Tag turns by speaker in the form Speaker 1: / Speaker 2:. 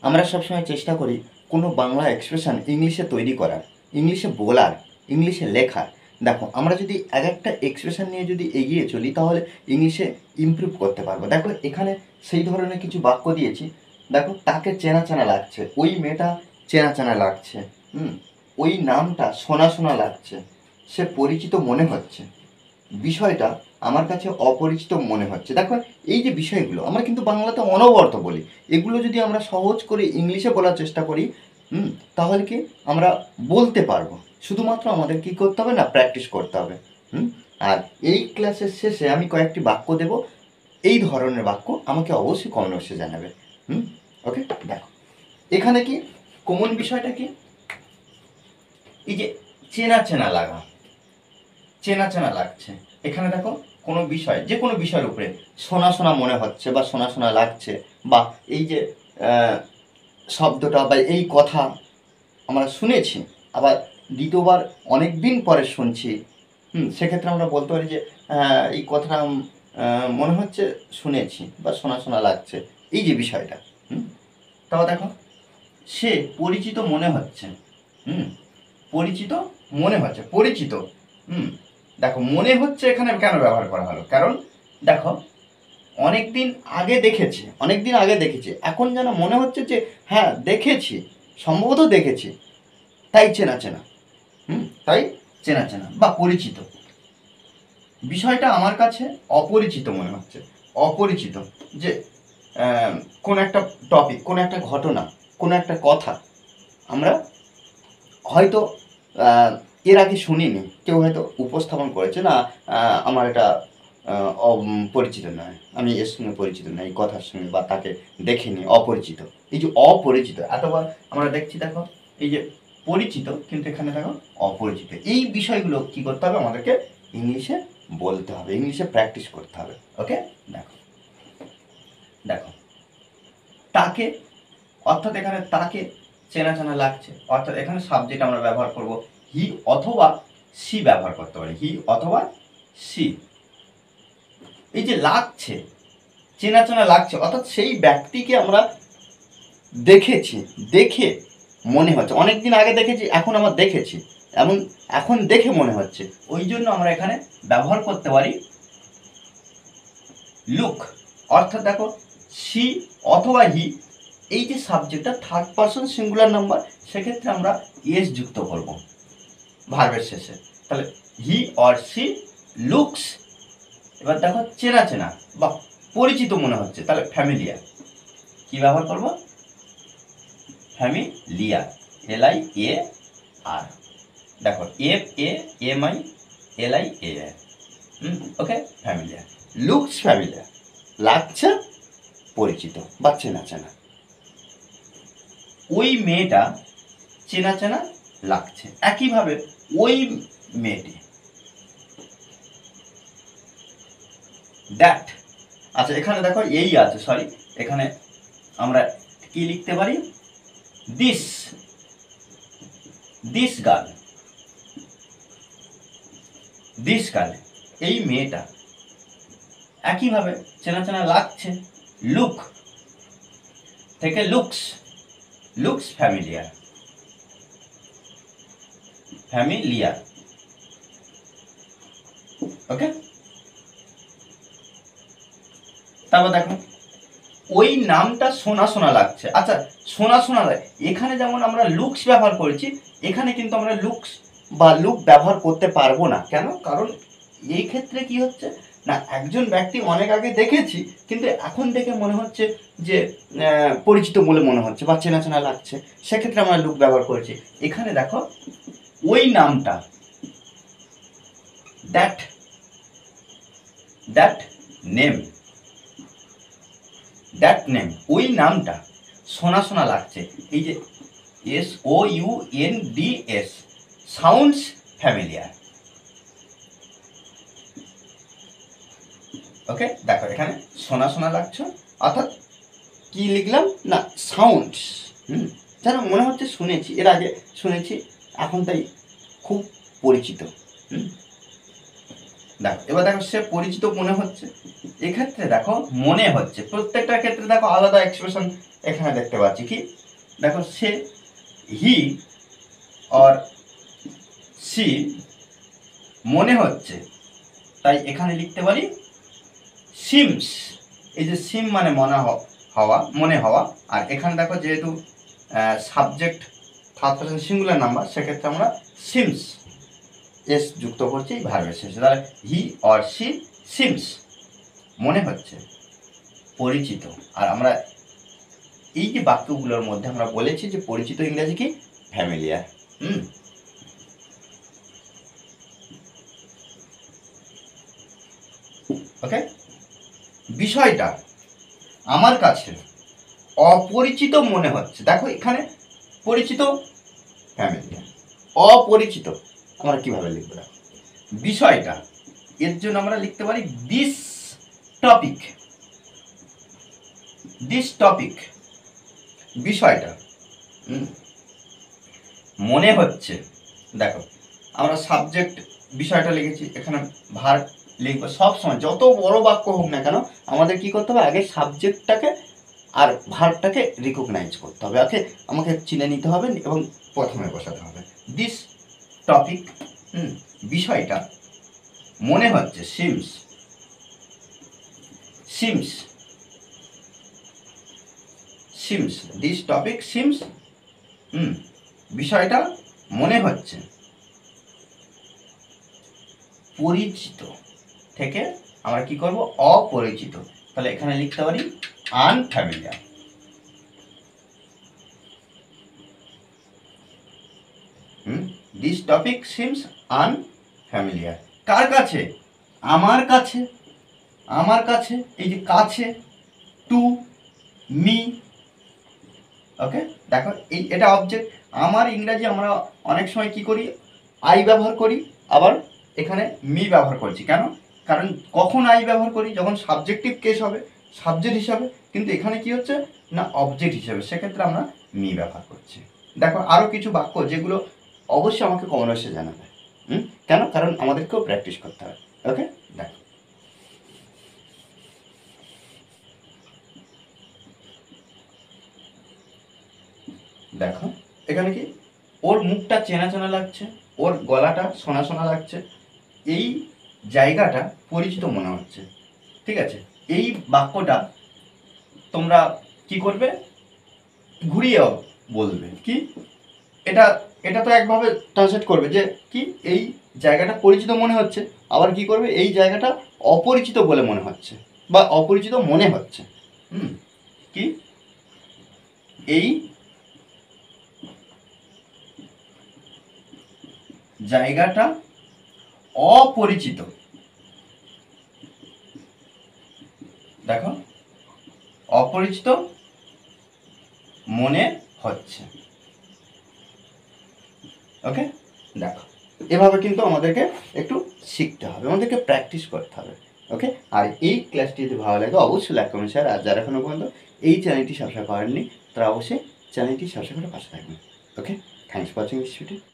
Speaker 1: আমরা সবসময় চেষ্টা করি কোনো বাংলা এক্সপ্রেশন ইংলিশে তৈরি করার, ইংলিশে বলার, ইংলিশে লেখার। দেখো আমরা যদি এক একটা এক্সপ্রেশন নিয়ে যদি এগিয়ে চলি তাহলে ইংলিশে ইমপ্রুভ করতে পারবো। দেখো এখানে সেই ধরনের কিছু বাক্য দিয়েছি। দেখো তাকে চেনা চেনা লাগছে, ওই মেয়েটা চেনা চেনা লাগছে, ওই নামটা শোনা শোনা লাগছে, সে পরিচিত মনে হচ্ছে, বিষয়টা আমার কাছে অপরিচিত মনে হচ্ছে। দেখো এই যে বিষয়গুলো আমরা কিন্তু বাংলাতে অনবরত বলি, এগুলো যদি আমরা সহজ করে ইংলিশে বলার চেষ্টা করি তাহলে কি আমরা বলতে পারবো। শুধুমাত্র আমাদের কি করতে হবে না, প্র্যাকটিস করতে হবে। আর এই ক্লাসের শেষে আমি কয়েকটি বাক্য দেব, এই ধরনের বাক্য আমাকে অবশ্যই কমেন্ট বক্সে জানাবে। ওকে, দেখো এখানে কি কমন বিষয়টা কি, এই যে চেনা চেনা লাগা, চেনা চেনা লাগছে। এখানে দেখো কোনো বিষয়, যে কোনো বিষয়ের উপরে শোনা শোনা মনে হচ্ছে বা শোনা শোনা লাগছে, বা এই যে শব্দটা বা এই কথা আমরা শুনেছি, আবার দ্বিতীয়বার অনেক দিন পরে শুনছি, সেক্ষেত্রে আমরা বলতে পারি যে এই কথাটা মনে হচ্ছে শুনেছি বা শোনা শোনা লাগছে, এই যে বিষয়টা। তাও দেখো সে পরিচিত মনে হচ্ছে, পরিচিত মনে হচ্ছে, পরিচিত। দেখো মনে হচ্ছে এখানে কেন ব্যবহার করা হলো, কারণ দেখো অনেক দিন আগে দেখেছি, অনেক দিন আগে দেখেছি, এখন যেন মনে হচ্ছে যে হ্যাঁ দেখেছি, সম্ভবত দেখেছি, তাই চেনা চেনা। তাই চেনা চেনা বা পরিচিত। বিষয়টা আমার কাছে অপরিচিত মনে হচ্ছে, অপরিচিত। যে কোন একটা টপিক, কোন একটা ঘটনা, কোন একটা কথা আমরা হয়তো এর আগে শুনিনি, কেউ হয়তো উপস্থাপন করেছে না, আমার এটা পরিচিত নয়, আমি এর সঙ্গে পরিচিত নয়, এই কথার সঙ্গে বা তাকে দেখিনি, অপরিচিত। এই যে অপরিচিত, এতবার আমরা দেখছি, দেখো এই যে পরিচিত কিন্তু এখানে দেখো অপরিচিত। এই বিষয়গুলো কি করতে হবে, আমাদেরকে ইংলিশে বলতে হবে, ইংলিশে প্র্যাকটিস করতে হবে। ওকে, দেখো দেখো তাকে, অর্থাৎ এখানে তাকে চেনা চেনা লাগছে, অর্থাৎ এখানে সাবজেক্ট আমরা ব্যবহার করব হি অথবা সি ব্যবহার করতে পারি, হি অথবা সি। এই যে লাগছে, চেনা চেনা লাগছে, অর্থাৎ সেই ব্যক্তিকে আমরা দেখেছি, দেখে মনে হচ্ছে, অনেকদিন আগে দেখেছি, এখন আমার দেখেছি, এমন এখন দেখে মনে হচ্ছে, ওই জন্য আমরা এখানে ব্যবহার করতে পারি লুক। অর্থাৎ দেখো সি অথবা হি, এই যে সাবজেক্টটা থার্ড পারসন সিঙ্গুলার নাম্বার, সেক্ষেত্রে আমরা এস যুক্ত করব ভার্বের শেষে। তাহলে হি অর সি লুকস, এবার দেখো চেনা চেনা বা পরিচিত মনে হচ্ছে, তাহলে ফ্যামিলিয়ার। কি ব্যবহার করব, ফ্যামিলিয়ার, LIAR। দেখো FAMILIAR। ওকে, ফ্যামিলিয়ার, লুকস ফ্যামিলিয়ার, লাগছে পরিচিত বা চেনা চেনা। ওই মেয়েটা চেনা চেনা লাগছে, একইভাবে ওই মেয়েটি, দ্যাট। আচ্ছা এখানে দেখো এই আছে, সরি, এখানে আমরা কি লিখতে পারি, this, this girl, this girl, এই মেয়েটা একইভাবে চেনা চেনা লাগছে, লুক থেকে লুকস, লুকস ফ্যামিলিয়ার, ফ্যামিলিয়ার। ওকে, তারপর দেখো ওই নামটা শোনা শোনা লাগছে। আচ্ছা শোনা শোনা লাগে, এখানে যেমন আমরা লুকস ব্যবহার করেছি, এখানে কিন্তু আমরা লুকস বা লুক ব্যবহার করতে পারবো না। কেন, কারণ এই ক্ষেত্রে কি হচ্ছে না, একজন ব্যক্তি অনেক আগে দেখেছি কিন্তু এখন দেখে মনে হচ্ছে যে পরিচিত বলে মনে হচ্ছে বা চেনা চেনা লাগছে, সেক্ষেত্রে আমরা লুক ব্যবহার করেছি। এখানে দেখো ওই নামটা, that, that name, that name, ওই নামটা শোনা শোনা লাগছে, এই যে SOUNDS, সাউন্ডস ফ্যামিলিয়ার। ওকে, দেখো এখানে শোনা শোনা লাগছে, অর্থাৎ কি লিখলাম না, সাউন্ডস, যেন মনে হচ্ছে শুনেছি, এর আগে শুনেছি, এখন তাই খুব পরিচিত। দেখো এবার দেখো সে পরিচিত মনে হচ্ছে, এক্ষেত্রে দেখো মনে হচ্ছে, প্রত্যেকটা ক্ষেত্রে দেখো আলাদা এক্সপ্রেশন এখানে দেখতে পাচ্ছি। কি দেখো, সে হি আর সি মনে হচ্ছে, তাই এখানে লিখতে পারি সিমস। এই যে সিম মানে হওয়া, মনে হওয়া, আর এখানে দেখো যেহেতু subject third person singular number, সেক্ষেত্রে আমরা সিমস এস যুক্ত করছি ভার্বের শেষে। তাহলে হি অর সি সিমস মনে হচ্ছে পরিচিত। আর আমরা এই যে বাক্যগুলোর মধ্যে আমরা বলেছি যে পরিচিত ইংরেজি কি ফ্যামিলিয়ার। ওকে, বিষয়টা আমার কাছে অপরিচিত মনে হচ্ছে। দেখো এখানে পরিচিত ফ্যামিলিয়ার, অপরিচিত আমরা কিভাবে লিখবো? দেখো বিষয়টা, এর জন্য আমরা লিখতে পারি দিস টপিক। দিস টপিক বিষয়টা মনে হচ্ছে। দেখো আমরা সাবজেক্ট বিষয়টা লিখেছি, এখানে ভার্ব লিখবো। সবসময় যত বড় বাক্য হোক না কেন আমাদের কি করতে হবে, আগে সাবজেক্টটাকে আর ভার্বটাকে রিকগনাইজ করতে হবে। ওকে, আমাকে চিনে নিতে হবে এবং প্রথমে বসাতে হবে দিস টপিক। বিষয়টা মনে হচ্ছে seems, seems, seems, this topic seems, বিষয়টা মনে হচ্ছে পরিচিত থেকে আমরা কি করব, অপরিচিত। তাহলে এখানে লিখতে পারি unfamiliar. This topic seems unfamiliar. কার কাছে? আমার কাছে। আমার কাছে, এই যে কাছে, টু মি। ওকে, দেখো এটা অবজেক্ট। আমার ইংরাজি আমরা অনেক সময় কি করি, আই ব্যবহার করি, আবার এখানে মি ব্যবহার করছি। কেন? কারণ কখন আই ব্যবহার করি, যখন সাবজেক্টিভ কেস হবে, সাবজেক্ট হিসাবে। কিন্তু এখানে কি হচ্ছে না, অবজেক্ট হিসাবে, সেক্ষেত্রে আমরা মি ব্যবহার করছি। দেখো আরও কিছু বাক্য যেগুলো অবশ্যই আমাকে কমেন্ট বক্সে জানাবে। কেন? কারণ আমাদেরকেও প্র্যাকটিস করতে হবে। ওকে, দেখো দেখো এখানে কি, ওর মুখটা চেনা চেনা লাগছে, ওর গলাটা শোনা শোনা লাগছে, এই জায়গাটা পরিচিত মনে হচ্ছে। ঠিক আছে, এই বাক্যটা তোমরা কি করবে, ঘুরিয়ে বলবে। কি এটা, এটা তো একভাবে ট্রান্সলেট করবে যে কি, এই জায়গাটা পরিচিত মনে হচ্ছে, আবার কি করবে, এই জায়গাটা অপরিচিত বলে মনে হচ্ছে বা অপরিচিত মনে হচ্ছে। কি এই জায়গাটা অপরিচিত, দেখো অপরিচিত মনে হচ্ছে। ওকে, দেখো এভাবে কিন্তু আমাদেরকে একটু শিখতে হবে, আমাদেরকে প্র্যাকটিস করতে হবে। ওকে, আর এই ক্লাসটি যদি ভালো লাগে অবশ্যই লাইক কমেন্ট শেয়ার। আর যারা এখনো পর্যন্ত এই চ্যানেলটি সাবস্ক্রাইব করেননি তারা অবশ্যই চ্যানেলটি সাবস্ক্রাইব করে পাশে থাকবেন। Okay, thanks for watching this video.